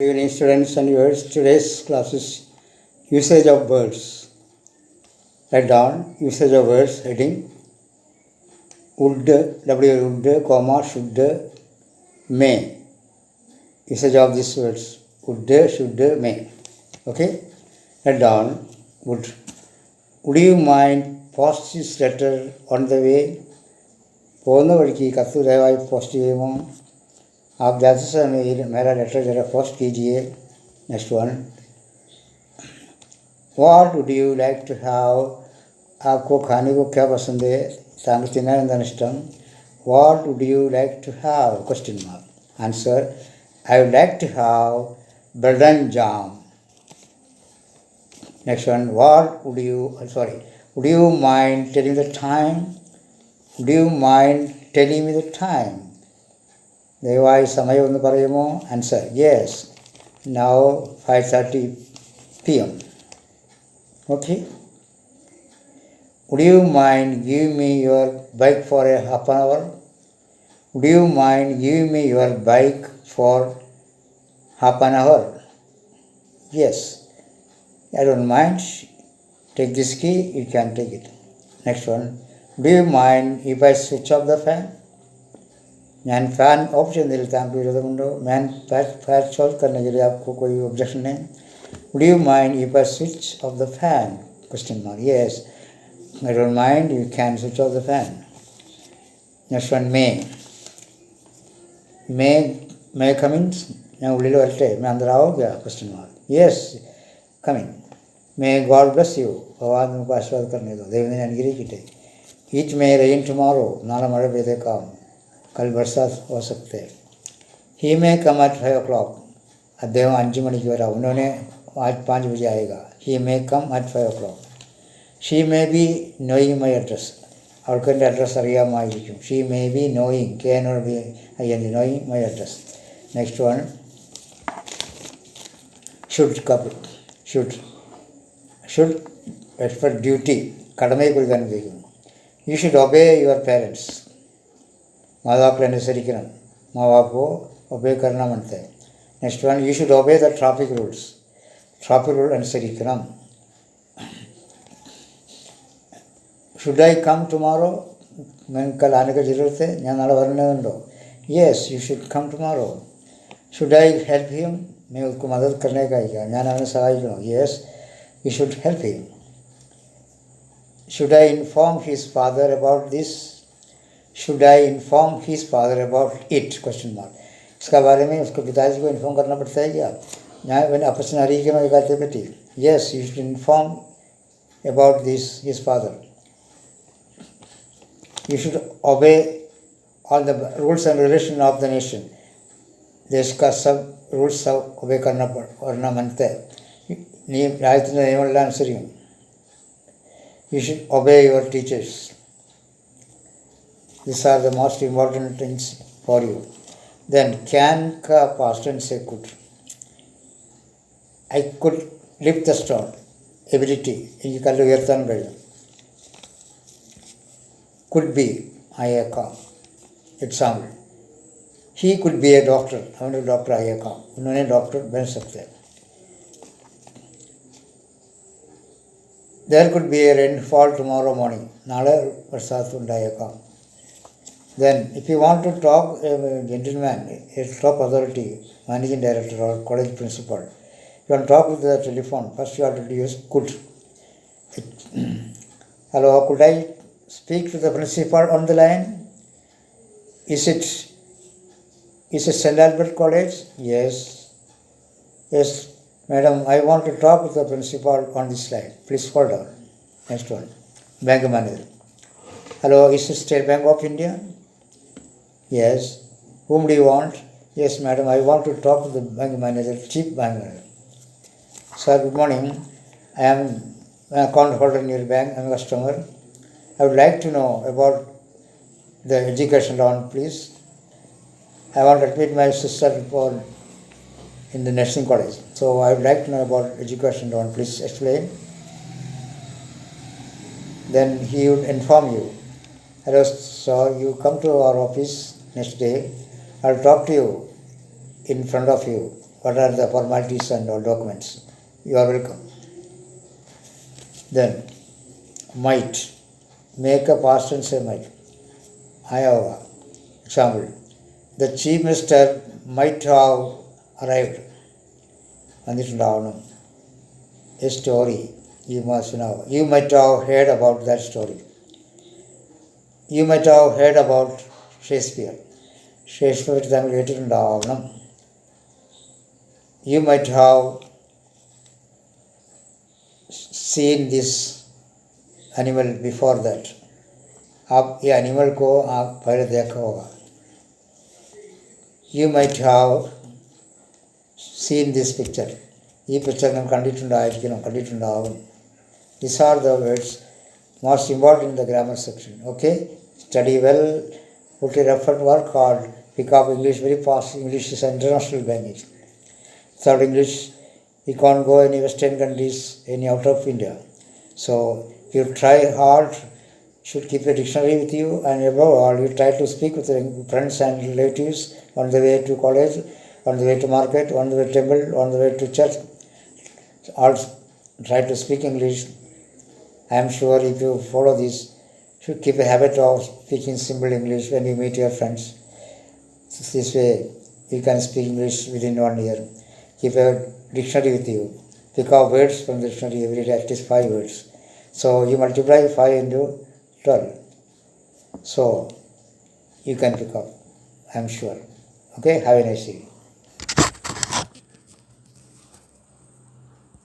Good evening, students and viewers. Today's class is usage of words. Write down usage of words heading would, would, comma, should, may. Usage of these words would, should, may. Okay? Write down would. Would you mind post this letter on the way? പോകുന്ന വഴിക്ക് കത്ത് ദയവായി post ചെയ്യുമോ? आप जाते समय मेरा letter ज़रा पोस्ट कीजिए. Next one, what would you like to have? आपको खाने को क्या पसंद है? तांग तिनानंदन इष्टम. What would you like to have? Question mark. Answer, I would like to have bread and jam. Next one, what would you mind telling the time? Would you mind telling me the time? ദയവായി സമയം ഒന്ന് പറയുമോ? Answer, yes. Now 5:30 PM. Okay. Would you mind giving me your bike for a half an hour? Would you mind giving me your bike for half an hour? Yes. I don't mind. Take this key, you can take it. Next one. Do you mind if I switch off the fan? ഞാൻ fan of ചെയ്യുന്നതിൽ താങ്കൾ വിരോധമുണ്ടോ? मैं fan of करने के लिए आपको कोई objection है? Would you mind if I switch off the fan? Question mark. Yes, I don't mind. You can switch off the fan. Next one, may. May come in. ഞാൻ ഉള്ളിൽ വരട്ടെ? मैं अंदर आओ क्या? Question mark. Yes, come in. May God bless you. ഭഗവാൻ നമുക്ക് ആശീർവാദം करने दो. ദൈവം നിന്നെ അനുഗ്രഹിക്കട്ടെ. It may rain tomorrow. നാളെ മഴ പെയ്തേക്കാം. कल बरसात हो सकते हैं. He may come at 5 o'clock. അദ്ദേഹം 5 മണിക്ക് വരാം. उन्होंने आज 5 बजे आएगा. He may come at 5 o'clock. She may be knowing my address. അവൾക്ക് എൻ്റെ അഡ്രസ്സ് അറിയാമായിരിക്കും. She may be knowing. Cannot be knowing my address. Next one. Should couple. Should expect duty. കടമയെക്കുറിച്ച് അനുഭവിക്കുന്നു. You should obey your parents. माँ-बाप अनुसरिക്കണം. माँ बाप को obey करना मनता है. Next one, you should obey the traffic rules. Traffic rule अनुसरिക്കണം. Should I come tomorrow? मैं कल आने की ज़रूरत है. ഞാൻ നാളെ വരണമെന്നുണ്ടോ? Yes, you should come tomorrow. Should I help him? मैं उसको मदद करने का ही क्या? ഞാൻ അവനെ സഹായിക്കണോ? Yes, you should help him. Should I inform his father about this? Should I inform his father about it? Question mark. इसका बारे में उसके पिताजी को इन्फॉर्म करना पड़ता है क्या? ഞാൻ പിന്നെ അപ്പച്ചനെ അറിയിക്കണോ ഈ കാര്യത്തെ പറ്റി? Yes, you should inform about this his father. You should obey all the rules and regulations of the nation. देश का सब रूल्स सब obey करना मनता है. രാജ്യത്തിൻ്റെ നിയമങ്ങളെല്ലാം അനുസരിക്കും. You should obey your teachers. These are the most important things for you. Then can ka past tense say could. I could lift the stone. Ability. എനിക്ക് കല്ല് ഉയർത്താൻ കഴിയും. Could be. ആയേക്കാം. Example. He could be a doctor. അവനൊരു doctor ആയേക്കാം. उन्होंने doctor बन सकते हैं. There could be a rainfall tomorrow morning. നാളെ ബർസാത്ത് ഉണ്ടായേക്കാം. Then, if you want to talk a gentleman, a top authority, managing director or college principal, you want to talk with the telephone, first you have to use could. Hello, could I speak to the principal on the line? Is it St. Albert College? Yes. Yes, madam, I want to talk with the principal on this line. Please hold on. Next one. Bank manager. Hello, is it State Bank of India? Yes. Whom do you want? Yes, madam, I want to talk to the bank manager, chief bank manager. Sir, good morning. I am an account holder in your bank. I am a customer. I would like to know about the education loan, please. I want to admit my sister in the nursing college. So I would like to know about education loan. Please explain. Then he would inform you. Hello, sir, you come to our office next day. I'll talk to you in front of you. what are the formalities and all documents. You are welcome. Then, might. Make a past tense say might. Iowa. Example. The chief minister might have arrived. വന്നിട്ടുണ്ടാവണം. A story you must know. You might have heard about that story. You might have heard about Shakespeare. Shakespeare താങ്കൾ കേട്ടിട്ടുണ്ടാവണം. You might have seen this animal before that. आप ये animal को आप पहले देखा होगा. You might have seen this picture. ഈ picture നിങ്ങൾ കണ്ടിട്ടുണ്ടാവും. These are the words most important in the grammar section. Okay? Study well. Put a reference work called Pick Up English very fast. English is an international language. Without English, you can't go any Western countries, any out of India. So you try hard, should keep a dictionary with you, and above all, you try to speak with your friends and relatives on the way to college, on the way to market, on the way to temple, on the way to church. All try to speak English. I am sure if you follow this, you should keep a habit of speaking simple English when you meet your friends. This way, you can speak English within 1 year. Keep a dictionary with you. Pick up words from the dictionary every day, at least 5 words. So you multiply 5 into 12. So you can pick up, I am sure. Okay, have a nice day.